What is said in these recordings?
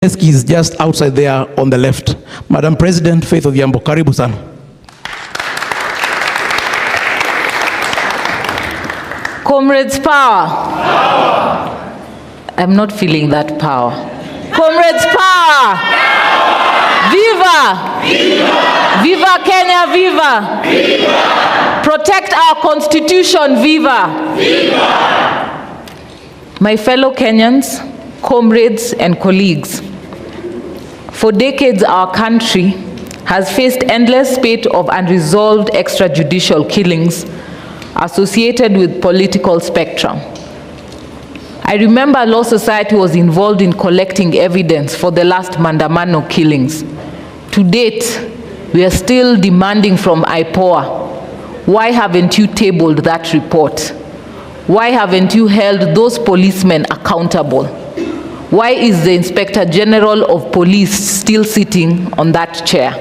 is just outside there on the left. Madam President, Faith Odhiambo, karibu sana. Comrades, power. I'm not feeling that power. Comrades, power. Viva. Viva. Viva Kenya, viva. Viva. Protect our constitution, viva. Viva. My fellow Kenyans, comrades and colleagues, for decades our country has faced endless spate of unresolved extrajudicial killings associated with political spectrum. I remember Law Society was involved in collecting evidence for the last Mandamano killings. To date, we are still demanding from IPOA, why haven't you tabled that report? Why haven't you held those policemen accountable? Why is the Inspector General of Police still sitting on that chair?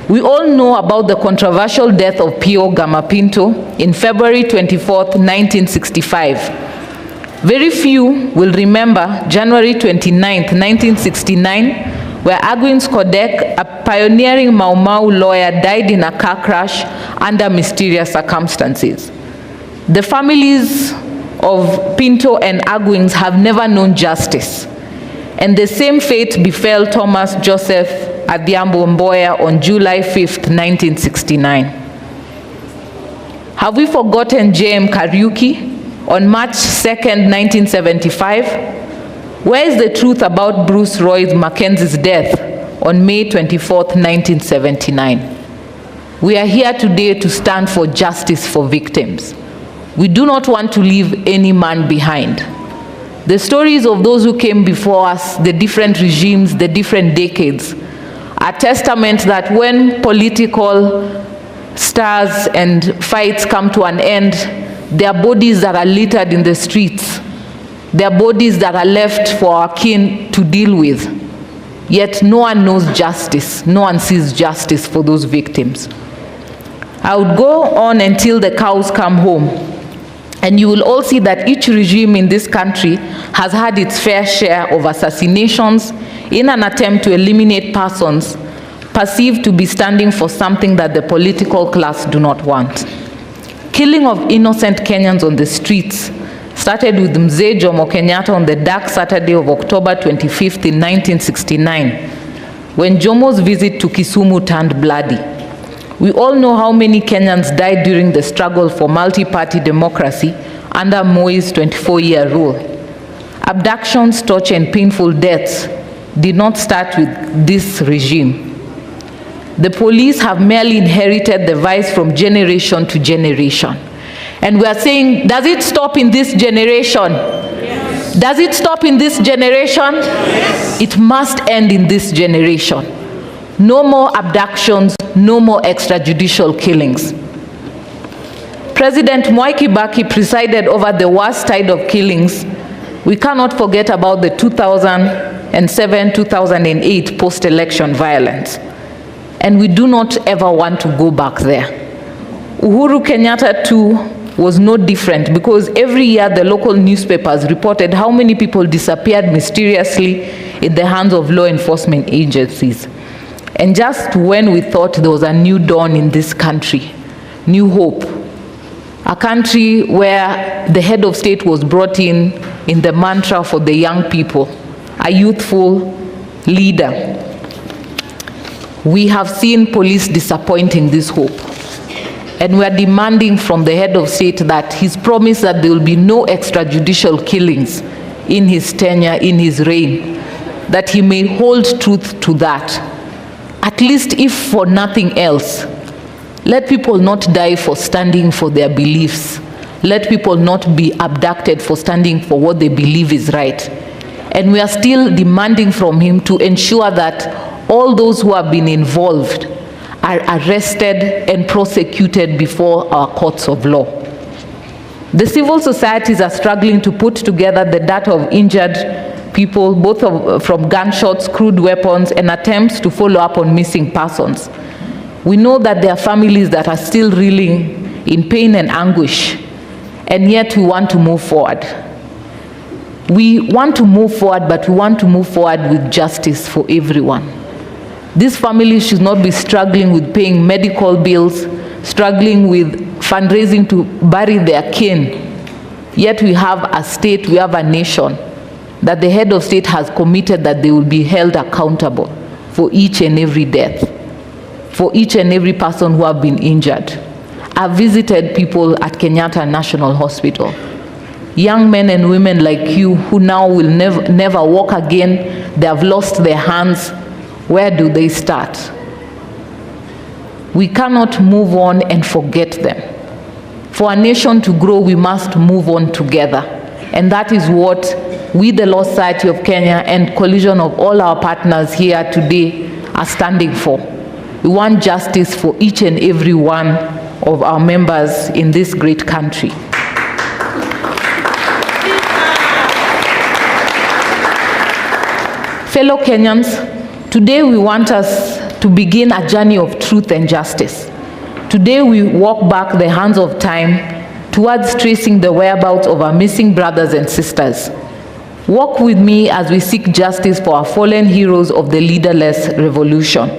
We all know about the controversial death of P.O. Gamapinto in February 24th, 1965. Very few will remember January 29th, 1969, where Agwins Kodek, a pioneering Mau Mau lawyer, died in a car crash under mysterious circumstances. The families of Pinto and Agwins have never known justice, and the same fate befell Thomas Joseph Odhiambo Mboya on July 5th, 1969. Have we forgotten J.M. Kariuki on March 2nd, 1975? Where is the truth about Bruce Roy Mackenzie's death on May 24th, 1979? We are here today to stand for justice for victims. We do not want to leave any man behind. The stories of those who came before us, the different regimes, the different decades, are testament that when political stars and fights come to an end, there are bodies that are littered in the streets. There are bodies that are left for our kin to deal with. Yet no one knows justice. No one sees justice for those victims. I would go on until the cows come home. And you will all see that each regime in this country has had its fair share of assassinations in an attempt to eliminate persons perceived to be standing for something that the political class do not want. Killing of innocent Kenyans on the streets started with Mzee Jomo Kenyatta on the dark Saturday of October 25th in 1969, when Jomo's visit to Kisumu turned bloody. We all know how many Kenyans died during the struggle for multi-party democracy under Moi's 24-year rule. Abductions, torture, and painful deaths did not start with this regime. The police have merely inherited the vice from generation to generation. And we are saying, does it stop in this generation? Yes. Does it stop in this generation? Yes. It must end in this generation. No more abductions, no more extrajudicial killings. President Mwai Kibaki presided over the worst tide of killings. We cannot forget about the 2007-2008 post-election violence. And we do not ever want to go back there. Uhuru Kenyatta too was no different, because every year the local newspapers reported how many people disappeared mysteriously in the hands of law enforcement agencies. And just when we thought there was a new dawn in this country, new hope, a country where the head of state was brought in the mantra for the young people, a youthful leader, we have seen police disappointing this hope. And we are demanding from the head of state that his promise that there will be no extrajudicial killings in his tenure, in his reign, that he may hold truth to that. At least if for nothing else, let people not die for standing for their beliefs. Let people not be abducted for standing for what they believe is right. And we are still demanding from him to ensure that all those who have been involved are arrested and prosecuted before our courts of law. The civil societies are struggling to put together the data of injured people, both from gunshots, crude weapons, and attempts to follow up on missing persons. We know that there are families that are still reeling in pain and anguish, and yet we want to move forward. We want to move forward, but we want to move forward with justice for everyone. These families should not be struggling with paying medical bills, struggling with fundraising to bury their kin. Yet we have a state, we have a nation that the head of state has committed that they will be held accountable for each and every death, for each and every person who have been injured. I've visited people at Kenyatta National Hospital. Young men and women like you who now will never walk again, they have lost their hands. Where do they start? We cannot move on and forget them. For a nation to grow, we must move on together. And that is what we, the Law Society of Kenya, and coalition of all our partners here today are standing for. We want justice for each and every one of our members in this great country. Fellow Kenyans, today we want us to begin a journey of truth and justice. Today we walk back the hands of time towards tracing the whereabouts of our missing brothers and sisters. Walk with me as we seek justice for our fallen heroes of the leaderless revolution.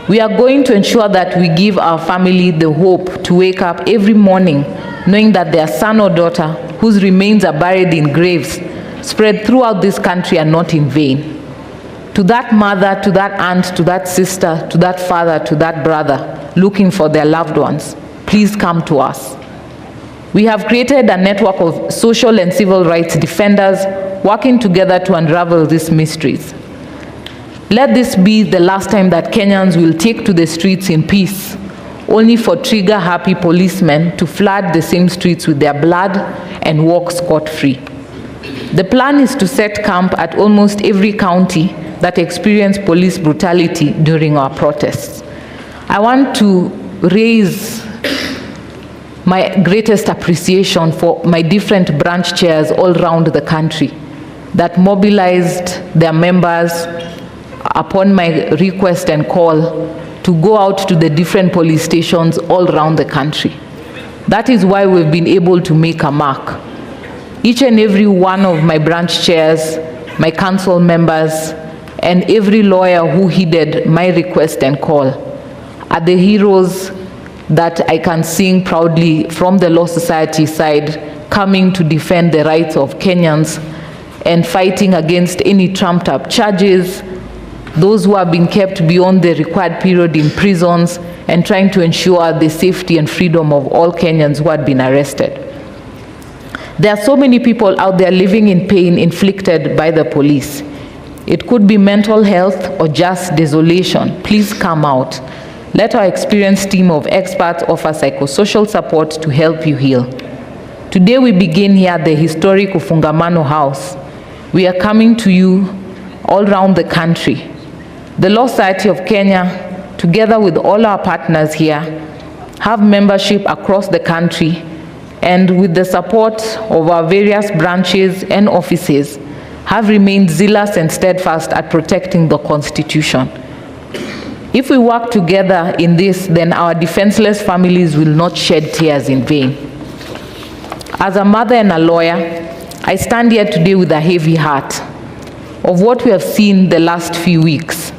We are going to ensure that we give our family the hope to wake up every morning knowing that their son or daughter whose remains are buried in graves spread throughout this country are not in vain. To that mother, to that aunt, to that sister, to that father, to that brother looking for their loved ones, please come to us. We have created a network of social and civil rights defenders working together to unravel these mysteries. Let this be the last time that Kenyans will take to the streets in peace, only for trigger-happy policemen to flood the same streets with their blood and walk scot-free. The plan is to set camp at almost every county that experienced police brutality during our protests. I want to raise my greatest appreciation for my different branch chairs all around the country that mobilized their members upon my request and call to go out to the different police stations all around the country. That is why we've been able to make a mark. Each and every one of my branch chairs, my council members, and every lawyer who heeded my request and call are the heroes that I can sing proudly from the Law Society side, coming to defend the rights of Kenyans and fighting against any trumped up charges, those who have been kept beyond the required period in prisons, and trying to ensure the safety and freedom of all Kenyans who had been arrested. There are so many people out there living in pain inflicted by the police. It could be mental health or just desolation. Please come out. Let our experienced team of experts offer psychosocial support to help you heal. Today we begin here at the historic Ufungamano House. We are coming to you all around the country. The Law Society of Kenya, together with all our partners here, have membership across the country, and with the support of our various branches and offices, have remained zealous and steadfast at protecting the Constitution. If we work together in this, then our defenseless families will not shed tears in vain. As a mother and a lawyer, I stand here today with a heavy heart of what we have seen the last few weeks.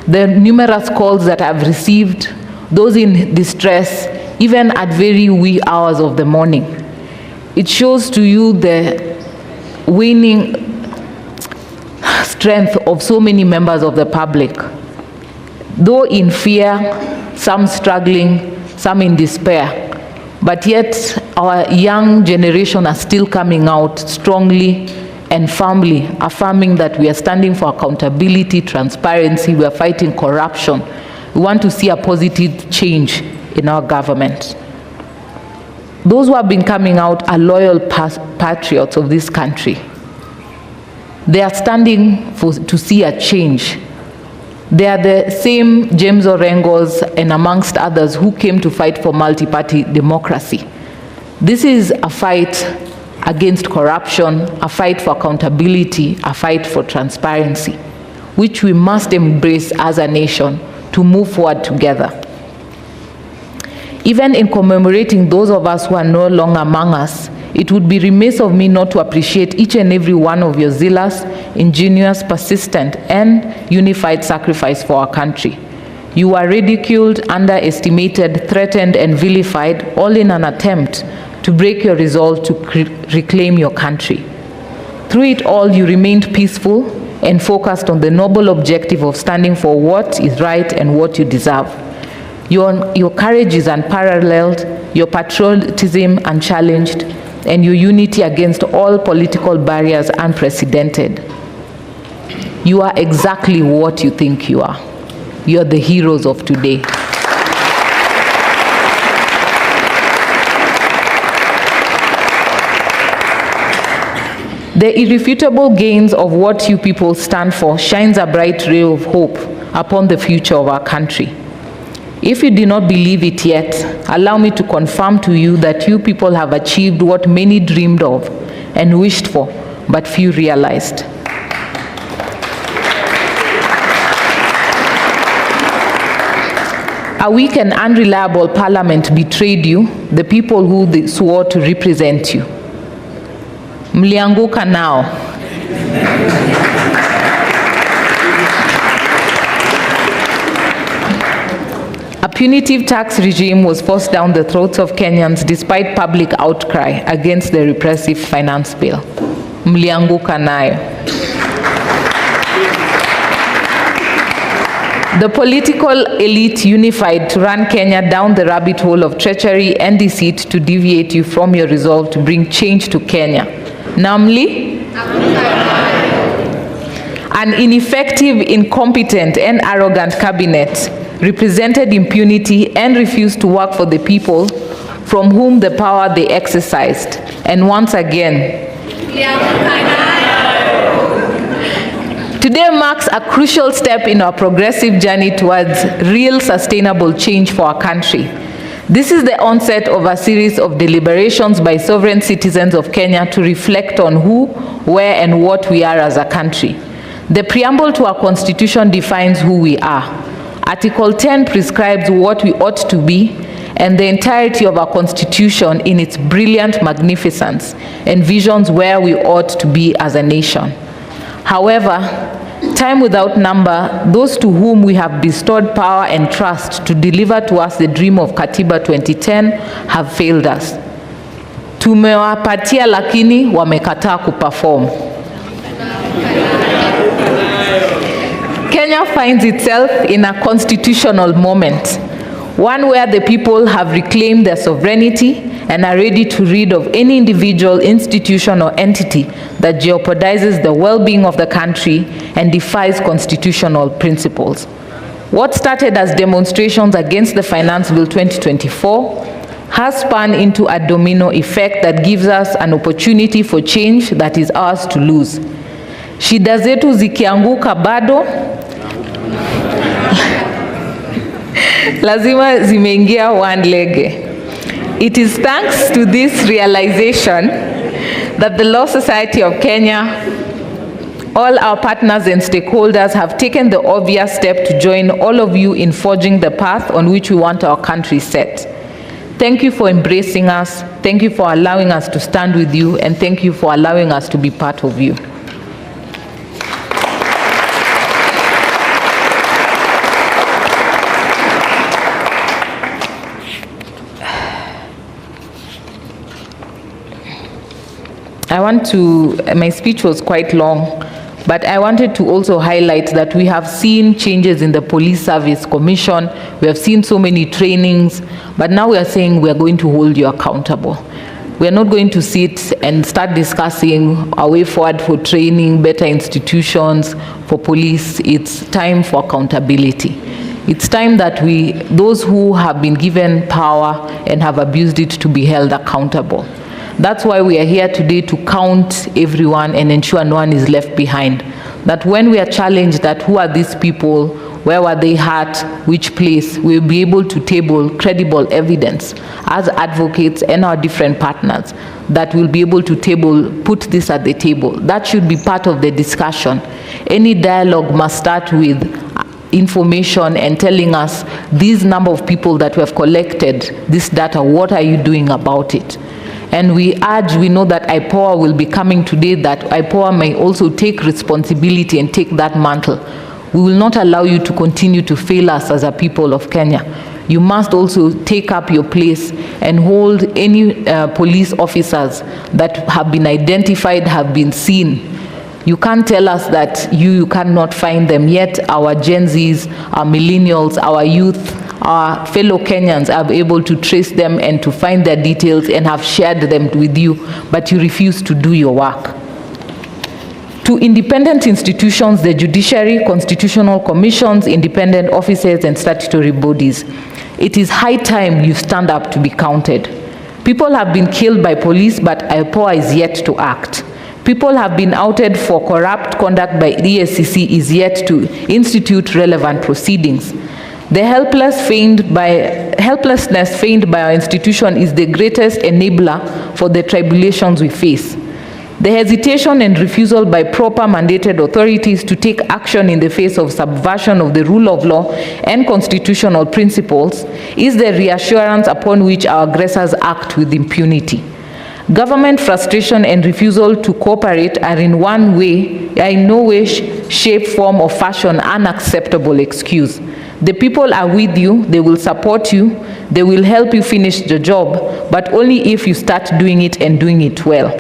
The numerous calls that I've received, those in distress, even at very wee hours of the morning. It shows to you the waning strength of so many members of the public. Though in fear, some struggling, some in despair, but yet our young generation are still coming out strongly and firmly, affirming that we are standing for accountability, transparency, we are fighting corruption. We want to see a positive change in our government. Those who have been coming out are loyal patriots of this country. They are standing to see a change. They are the same James Orengos and amongst others who came to fight for multi-party democracy. This is a fight against corruption, a fight for accountability, a fight for transparency, which we must embrace as a nation to move forward together. Even in commemorating those of us who are no longer among us, it would be remiss of me not to appreciate each and every one of your zealous, ingenious, persistent, and unified sacrifice for our country. You are ridiculed, underestimated, threatened, and vilified, all in an attempt to break your resolve to reclaim your country. Through it all, you remained peaceful and focused on the noble objective of standing for what is right and what you deserve. Your courage is unparalleled, your patriotism unchallenged, and your unity against all political barriers unprecedented. You are exactly what you think you are. You are the heroes of today. The irrefutable gains of what you people stand for shines a bright ray of hope upon the future of our country. If you do not believe it yet, allow me to confirm to you that you people have achieved what many dreamed of and wished for, but few realized. A weak and unreliable parliament betrayed you, the people who they swore to represent you. Mlianguka now. A punitive tax regime was forced down the throats of Kenyans despite public outcry against the repressive finance bill. Mlianguka nayo. The political elite unified to run Kenya down the rabbit hole of treachery and deceit to deviate you from your resolve to bring change to Kenya. Namely, an ineffective, incompetent, and arrogant cabinet represented impunity and refused to work for the people from whom the power they exercised. And once again, today marks a crucial step in our progressive journey towards real sustainable change for our country. This is the onset of a series of deliberations by sovereign citizens of Kenya to reflect on who, where, and what we are as a country. The preamble to our constitution defines who we are. Article 10 prescribes what we ought to be, and the entirety of our constitution in its brilliant magnificence envisions where we ought to be as a nation. However, time without number, those to whom we have bestowed power and trust to deliver to us the dream of Katiba 2010 have failed us. Tumewapatia lakini wamekataa kuperform. Kenya finds itself in a constitutional moment, one where the people have reclaimed their sovereignty and are ready to rid of any individual, institution, or entity that jeopardizes the well-being of the country and defies constitutional principles. What started as demonstrations against the Finance Bill 2024 has spun into a domino effect that gives us an opportunity for change that is ours to lose. Shida zetu zikianguka bado, lazima zimeingia one lege. It is thanks to this realization that the Law Society of Kenya, all our partners and stakeholders have taken the obvious step to join all of you in forging the path on which we want our country set. Thank you for embracing us, thank you for allowing us to stand with you, and thank you for allowing us to be part of you. My speech was quite long, but I wanted to also highlight that we have seen changes in the Police Service Commission. We have seen so many trainings, but now we are saying we are going to hold you accountable. We are not going to sit and start discussing a way forward for training, better institutions for police. It's time for accountability. It's time that those who have been given power and have abused it, to be held accountable. That's why we are here today, to count everyone and ensure no one is left behind. That when we are challenged that who are these people, where were they hurt, which place, we'll be able to table credible evidence as advocates and our different partners, that we'll be able to put this at the table. That should be part of the discussion. Any dialogue must start with information and telling us these number of people that we have collected this data, what are you doing about it? And we know that IPOA will be coming today, that IPOA may also take responsibility and take that mantle. We will not allow you to continue to fail us as a people of Kenya. You must also take up your place and hold any police officers that have been identified, have been seen. You can't tell us that you cannot find them, yet our Gen Zs, our millennials, our youth, our fellow Kenyans are able to trace them and to find their details and have shared them with you, but you refuse to do your work. To independent institutions, the judiciary, constitutional commissions, independent offices, and statutory bodies, it is high time you stand up to be counted. People have been killed by police, but IPOA is yet to act. People have been outed for corrupt conduct by EACC is yet to institute relevant proceedings. The helplessness feigned by our institution is the greatest enabler for the tribulations we face. The hesitation and refusal by proper mandated authorities to take action in the face of subversion of the rule of law and constitutional principles is the reassurance upon which our aggressors act with impunity. Government frustration and refusal to cooperate are in no way, shape, form, or fashion unacceptable excuse. The people are with you, they will support you, they will help you finish the job, but only if you start doing it and doing it well.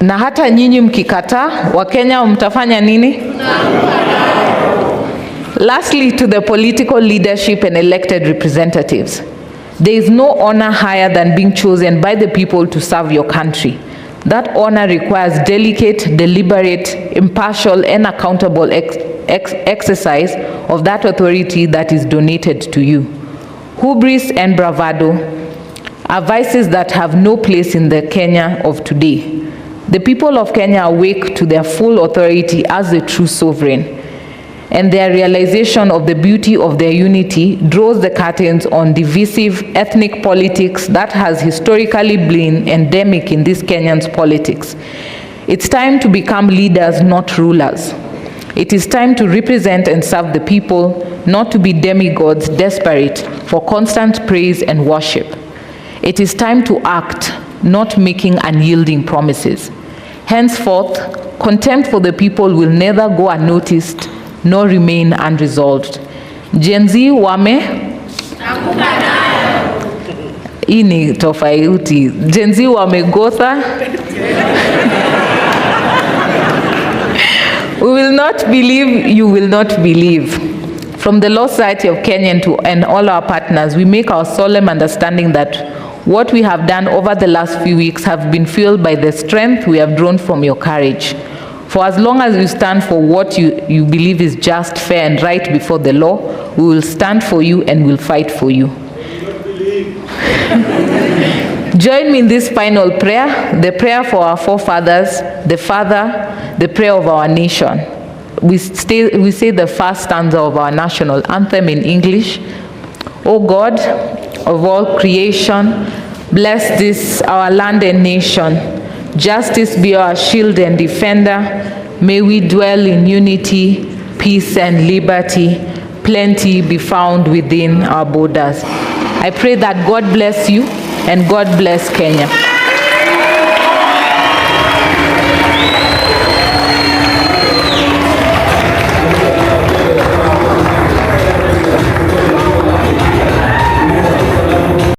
Na hata nyinyi mkikataa, Wakenya mtafanya nini? Lastly, to the political leadership and elected representatives. There is no honor higher than being chosen by the people to serve your country. That honor requires delicate, deliberate, impartial, and accountable exercise of that authority that is donated to you. Hubris and bravado are vices that have no place in the Kenya of today. The people of Kenya awake to their full authority as the true sovereign, and their realization of the beauty of their unity draws the curtains on divisive ethnic politics that has historically been endemic in this Kenyan's politics. It's time to become leaders, not rulers. It is time to represent and serve the people, not to be demigods desperate for constant praise and worship. It is time to act, not making unyielding promises. Henceforth, contempt for the people will neither go unnoticed nor remain unresolved. Genz wame ini tofauti. Genz wamegotha. We will not believe, you will not believe. From the Law Society of Kenya and all our partners, we make our solemn understanding that what we have done over the last few weeks have been fueled by the strength we have drawn from your courage. For as long as you stand for what you believe is just, fair, and right before the law, we will stand for you and will fight for you. Join me in this final prayer, the prayer for our forefathers, the Father, the prayer of our nation. We say the first stanza of our national anthem in English. O God of all creation, bless this our land and nation. Justice be our shield and defender. May we dwell in unity, peace, and liberty. Plenty be found within our borders. I pray that God bless you and God bless Kenya.